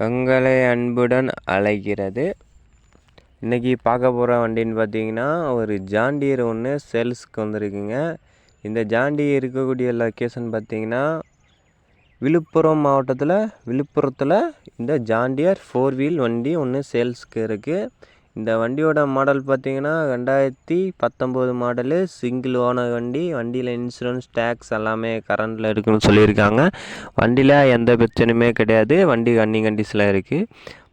உங்களை அன்புடன் அழைக்கிறது. இன்றைக்கி பார்க்க போகிற வண்டின்னு பார்த்தீங்கன்னா ஒரு ஜாண்டியர் ஒன்று சேல்ஸுக்கு வந்திருக்குங்க. இந்த ஜாண்டியர் இருக்கக்கூடிய லொக்கேஷன் பார்த்தீங்கன்னா விழுப்புரத்தில் இந்த ஜாண்டியர் 4 வீல் வண்டி ஒன்று சேல்ஸுக்கு இருக்குது. இந்த வண்டியோட மாடல் பார்த்தீங்கன்னா 2019 மாடலு, சிங்கிள் ஓனர் வண்டி. வண்டியில் இன்சூரன்ஸ் டேக்ஸ் எல்லாமே கரண்டில் இருக்குன்னு சொல்லியிருக்காங்க. வண்டியில் எந்த பிரச்சனையுமே கிடையாது. வண்டி ரன்னிங் கண்டிஷனில் இருக்குது.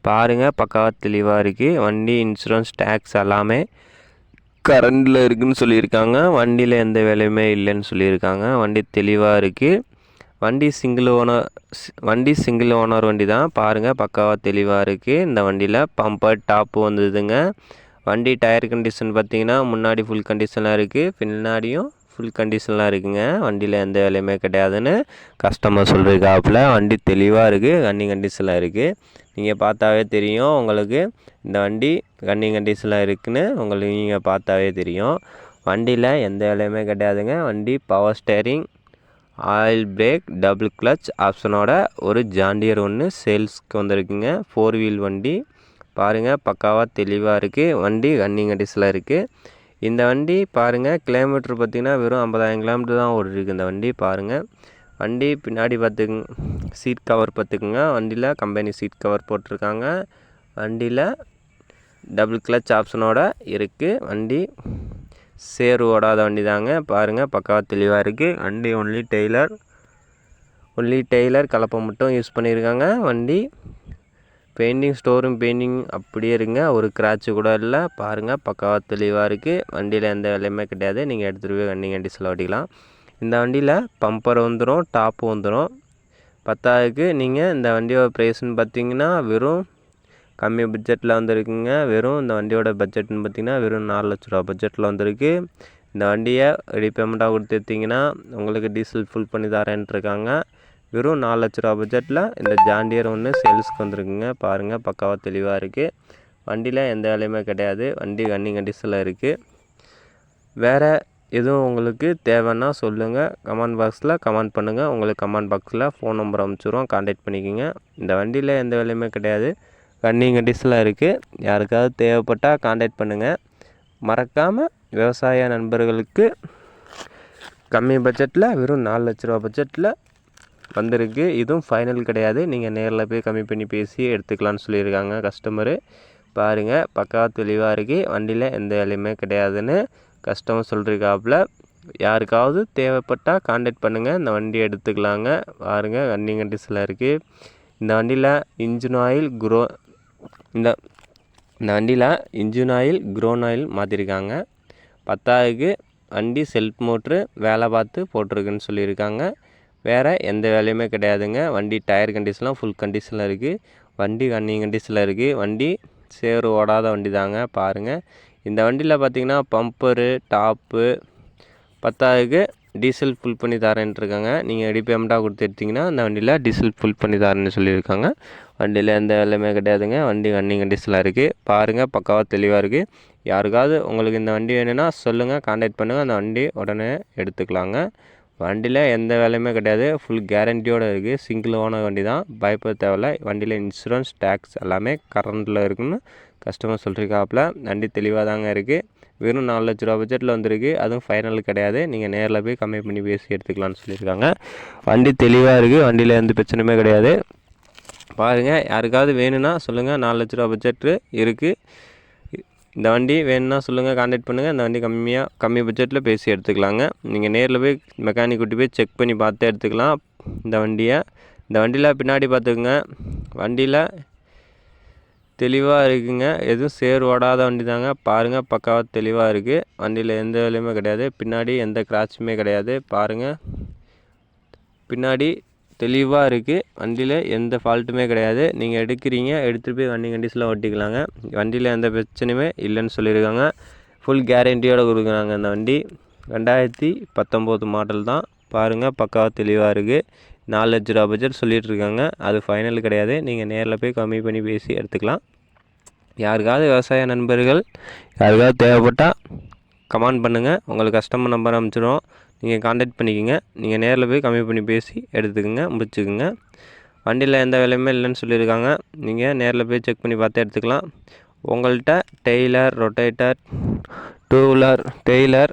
பாருங்கள், பக்காவாக தெளிவாக இருக்குது. வண்டி இன்சூரன்ஸ் டேக்ஸ் எல்லாமே கரண்டில் இருக்குதுன்னு சொல்லியிருக்காங்க. வண்டியில் எந்த வேலையுமே இல்லைன்னு சொல்லியிருக்காங்க. வண்டி தெளிவாக இருக்குது. வண்டி சிங்கிள் ஓனர் வண்டி தான். பாருங்கள், பக்காவாக தெளிவாக இருக்குது. இந்த வண்டியில் பம்பர் டாப்பு வந்ததுங்க. வண்டி டயர் கண்டிஷன் பார்த்திங்கன்னா முன்னாடி ஃபுல் கண்டிஷனாக இருக்குது, பின்னாடியும் ஃபுல் கண்டிஷனாக இருக்குங்க. வண்டியில் எந்த வேலையுமே கிடையாதுன்னு கஸ்டமர் சொல்லியிருக்காப்புல. வண்டி தெளிவாக இருக்குது, ரன்னிங் கண்டிஷனில் இருக்குது. நீங்கள் பார்த்தாவே தெரியும் உங்களுக்கு இந்த வண்டி ரன்னிங் கண்டிஷனில் இருக்குதுன்னு உங்களுக்கு நீங்கள் பார்த்தாவே தெரியும். வண்டியில் எந்த வேலையுமே கிடையாதுங்க. வண்டி power steering, oil brake, double clutch ஆப்ஷனோட ஒரு ஜாண்டியர் ஒன்று சேல்ஸ்க்கு வந்திருக்குங்க. 4 வீல் வண்டி. பாருங்கள், பக்காவாக தெளிவாக இருக்குது. வண்டி ரன்னிங் கண்டிஷனில் இருக்குது. இந்த வண்டி பாருங்கள், கிலோமீட்டர் பார்த்திங்கன்னா வெறும் 50,000 கிலோமீட்டர் தான் ஓடிருக்கு இந்த வண்டி. பாருங்கள், வண்டி பின்னாடி பார்த்துக்குங்க, சீட் கவர் பார்த்துக்குங்க. வண்டியில் கம்பெனி சீட் கவர் போட்டிருக்காங்க. வண்டியில் டபுள் கிளச் ஆப்ஷனோட இருக்குது. வண்டி சேறு ஓடாத வண்டி தாங்க. பாருங்கள், பக்காவாக தெளிவாக இருக்குது. வண்டி ஒன்லி டெய்லர் கலப்பை மட்டும் யூஸ் பண்ணியிருக்காங்க. வண்டி பெயிண்டிங் அப்படியே இருங்க, ஒரு கிராட்சு கூட இல்லை. பாருங்கள், பக்காவாக தெளிவாக இருக்குது. வண்டியில் எந்த வேலையுமே கிடையாது. நீங்கள் எடுத்துகிட்டு போய் வண்டி கண்டிஷனில் ஓட்டிக்கலாம். இந்த வண்டியில் பம்பர் வந்துடும், டாப்பு வந்துடும். 10,000க்கு நீங்கள் இந்த வண்டியோட ப்ரைஸ்ன்னு பார்த்தீங்கன்னா வெறும் கம்மி பட்ஜெட்டில் வந்துருக்குங்க. வெறும் இந்த வண்டியோட பட்ஜெட்னு பார்த்திங்கன்னா வெறும் 4 லட்ச ரூபா பட்ஜெட்டில் வந்துருக்கு. இந்த வண்டியை ரெடி பேமெண்ட்டாக கொடுத்துருத்திங்கன்னா உங்களுக்கு டீசல் ஃபுல் பண்ணி தரேன்ட்ருக்காங்க. வெறும் 4 லட்ச ரூபா பட்ஜெட்டில் இந்த ஜாண்டியர் ஒன்று சேல்ஸுக்கு வந்துருக்குங்க. பாருங்கள், பக்காவாக தெளிவாக இருக்குது. வண்டியில் எந்த வேலையுமே கிடையாது. வண்டி ரன்னிங் கண்டிஷனில் இருக்குது. வேறு எதுவும் உங்களுக்கு தேவைன்னா சொல்லுங்கள், கமெண்ட் பாக்ஸில் கமெண்ட் பண்ணுங்கள். உங்களுக்கு கமெண்ட் பாக்ஸில் ஃபோன் நம்பர் அனுப்பிச்சிடுவோம், கான்டாக்ட் பண்ணிக்கோங்க. இந்த வண்டியில் எந்த வேலையுமே கிடையாது, ரன்னிங் கண்டிஷனில் இருக்குது. யாருக்காவது தேவைப்பட்டால் கான்டாக்ட் பண்ணுங்கள். மறக்காமல் விவசாய நண்பர்களுக்கு கம்மி பட்ஜெட்டில் வெறும் 4 லட்ச ரூபா பட்ஜெட்டில் வந்திருக்கு. இதுவும் ஃபைனல் கிடையாது. நீங்கள் நேரில் போய் கம்மி பண்ணி பேசி எடுத்துக்கலான்னு சொல்லியிருக்காங்க கஸ்டமரு. பாருங்கள், பக்காவாக தெளிவாக இருக்குது. வண்டியில் எந்த வேலையுமே கிடையாதுன்னு கஸ்டமர் சொல்லியிருக்காப்புல. யாருக்காவது தேவைப்பட்டால் கான்டாக்ட் பண்ணுங்கள், இந்த வண்டி எடுத்துக்கலாங்க. பாருங்கள், ரன்னிங் கண்டிஷனில் இருக்குது. இந்த வண்டியில் இன்ஜின் ஆயில் க்ரோன் ஆயில் மாற்றிருக்காங்க. 10,000க்கு வண்டி செல்ஃப் மோட்ரு வேலை பார்த்து போட்டிருக்குன்னு சொல்லியிருக்காங்க. வேறு எந்த வேலையுமே கிடையாதுங்க. வண்டி டயர் கண்டிஷன்லாம் ஃபுல் கண்டிஷனில் இருக்குது. வண்டி ரன்னிங் கண்டிஷனில் இருக்குது. வண்டி சேறு ஓடாத வண்டி தாங்க. பாருங்கள், இந்த வண்டியில் பார்த்திங்கன்னா பம்பரு, டாப்பு 10,000க்கு டீசல் ஃபுல் பண்ணி தரேன்ட்ருக்காங்க. நீங்கள் ரெடி பேமெண்ட்டாக கொடுத்து எடுத்திங்கன்னா அந்த வண்டியில் டீசல் ஃபுல் பண்ணி தரேன்னு சொல்லியிருக்காங்க. வண்டியில் எந்த வேலையுமே கிடையாதுங்க. வண்டி ரன்னிங் கண்டிஷனில் இருக்குது. பாருங்கள், பக்காவாக தெளிவாக இருக்குது. யாருக்காவது உங்களுக்கு இந்த வண்டி வேணும்னா சொல்லுங்கள், கான்டாக்ட் பண்ணுங்கள். அந்த வண்டி உடனே எடுத்துக்கலாங்க. வண்டியில் எந்த வேலையுமே கிடையாது, ஃபுல் கேரண்டியோடு இருக்குது. சிங்கிள் ஓனர் வண்டி தான், பயப்பட தேவையில்லை. வண்டியில் இன்சூரன்ஸ் டேக்ஸ் எல்லாமே கரண்டில் இருக்குன்னு கஸ்டமர் சொல்லியிருக்காப்புல. வண்டி தெளிவாக தாங்க இருக்குது. வெறும் 4 லட்ச ரூபா பட்ஜெட்டில் வந்துருக்கு. அதுவும் ஃபைனல் கிடையாது. நீங்கள் நேரில் போய் கம்மி பண்ணி பேசி எடுத்துக்கலான்னு சொல்லியிருக்காங்க. வண்டி தெளிவாக இருக்குது. வண்டியில் எந்த பிரச்சனையுமே கிடையாது. பாருங்கள், யாருக்காவது வேணும்னா சொல்லுங்கள். 4 லட்ச ரூபா பட்ஜெட்டு இருக்குது. இந்த வண்டி வேணும்னா சொல்லுங்கள், கான்டாக்ட் பண்ணுங்கள். இந்த வண்டி கம்மி பட்ஜெட்டில் பேசி எடுத்துக்கலாங்க. நீங்கள் நேரில் போய் மெக்கானிக் கூட்டி போய் செக் பண்ணி பார்த்து எடுத்துக்கலாம் இந்த வண்டியில் பின்னாடி பார்த்துக்குங்க. வண்டியில் தெளிவாக இருக்குங்க. எதுவும் சேறு ஓடாத வண்டி தாங்க. பாருங்கள், பக்காவாக தெளிவாக இருக்குது. வண்டியில் எந்த வேலையுமே கிடையாது. பின்னாடி எந்த கிராட்சுமே கிடையாது. பாருங்கள், பின்னாடி தெளிவாக இருக்குது. வண்டியில் எந்த ஃபால்ட்டுமே கிடையாது. நீங்கள் எடுத்துகிட்டு போய் வண்டி கண்டிஷனில் ஓட்டிக்கலாங்க. வண்டியில் எந்த பிரச்சனையுமே இல்லைன்னு சொல்லியிருக்காங்க. ஃபுல் கேரண்டியோடு கொடுக்குறாங்க. இந்த வண்டி 2019 மாடல் தான். பாருங்கள், பக்காவாக தெளிவாக இருக்குது. 4 லட்ச ரூபா பட்ஜெட் சொல்லிகிட்ருக்காங்க. அது ஃபைனல் கிடையாது. நீங்கள் நேரில் போய் கம்மி பண்ணி பேசி எடுத்துக்கலாம். யாருக்காவது விவசாய நண்பர்கள் யாருக்காவது தேவைப்பட்டால் கமெண்ட் பண்ணுங்கள். உங்களுக்கு கஸ்டமர் நம்பர் அனுப்பிச்சிடுவோம், நீங்கள் கான்டாக்ட் பண்ணிக்கோங்க. நீங்கள் நேரில் போய் கம்மி பண்ணி பேசி எடுத்துக்கோங்க, முடிச்சுக்குங்க. வண்டியில் எந்த வேலையுமே இல்லைன்னு சொல்லியிருக்காங்க. நீங்கள் நேரில் போய் செக் பண்ணி பார்த்து எடுத்துக்கலாம். உங்கள்கிட்ட trailer, rotator, two wheeler, trailer,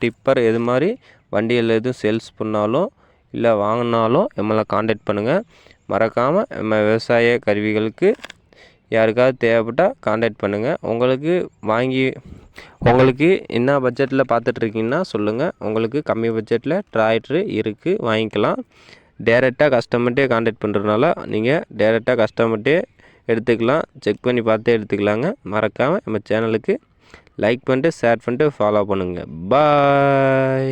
tipper இது மாதிரி வண்டியில் எதுவும் சேல்ஸ் பண்ணாலும் இல்லை வாங்கினாலும் நம்மளை காண்டாக்ட் பண்ணுங்கள். மறக்காமல் நம்ம விவசாய கருவிகளுக்கு யாருக்காவது தேவைப்பட்டால் காண்டாக்ட் பண்ணுங்கள். உங்களுக்கு என்ன பட்ஜெட்டில் பார்த்துட்ருக்கீங்கன்னா சொல்லுங்கள். உங்களுக்கு கம்மி பட்ஜெட்டில் டிராக்டரு இருக்குது, வாங்கிக்கலாம். டேரெக்டாக கஸ்டமர்கிட்டே காண்டாக்ட் பண்ணுறதுனால நீங்கள் டேரெக்டாக கஸ்டமர்கிட்டே எடுத்துக்கலாம். செக் பண்ணி பார்த்து எடுத்துக்கலாங்க. மறக்காமல் நம்ம சேனலுக்கு லைக் பண்ணிட்டு ஷேர் பண்ணிட்டு ஃபாலோ பண்ணுங்கள். பாய்.